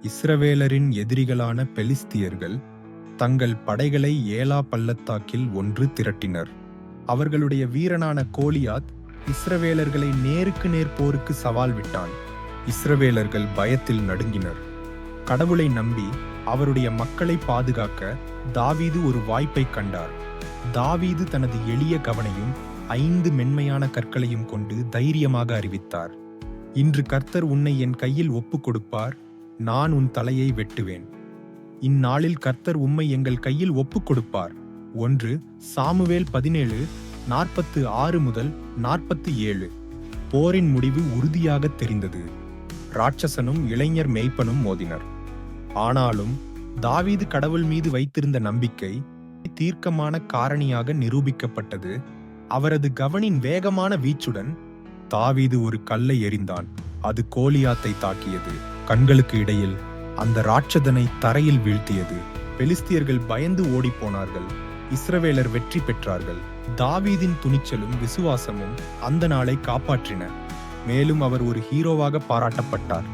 இஸ்ரவேலரின் எதிரிகளான பெலிஸ்தியர்கள் தங்கள் படைகளை ஏலா பள்ளத்தாக்கில் ஒன்று திரட்டினர். அவர்களுடைய வீரனான கோலியாத் இஸ்ரவேலர்களை நேருக்கு நேர் போருக்கு சவால் விட்டான். இஸ்ரவேலர்கள் பயத்தில் நடுங்கினர். கடவுளை நம்பி அவருடைய மக்களை பாதுகாக்க தாவீது ஒரு வாய்ப்பை கண்டார். தாவீது தனது எளிய கவனையும் 5 மென்மையான கற்களையும் கொண்டு தைரியமாக அறிவித்தார், இன்று கர்த்தர் உன்னை என் கையில் ஒப்புக் கொடுப்பார், நான் உன் தலையை வெட்டுவேன். இந்நாளில் கர்த்தர் உம்மை எங்கள் கையில் ஒப்புக் கொடுப்பார். 1 சாமுவேல் 17:46 முதல் 47. போரின் முடிவு உறுதியாக தெரிந்தது. ராட்சசனும் இளைஞர் மேய்ப்பனும் மோதினர். ஆனாலும் தாவீது கடவுள் மீது வைத்திருந்த நம்பிக்கை தீர்க்கமான காரணியாக நிரூபிக்கப்பட்டது. அவரது கவனின் வேகமான வீச்சுடன் தாவீது ஒரு கல்லை எறிந்தான். அது கோலியாத்தை தாக்கியது. கண்களுக்கு இடையில் அந்த ராட்சதனை தரையில் வீழ்த்தியது. பெலிஸ்தியர்கள் பயந்து ஓடிப்போனார்கள். இஸ்ரவேலர் வெற்றி பெற்றார்கள். தாவீதின் துணிச்சலும் விசுவாசமும் அந்த நாளை காப்பாற்றின. மேலும் அவர் ஒரு ஹீரோவாக பாராட்டப்பட்டார்.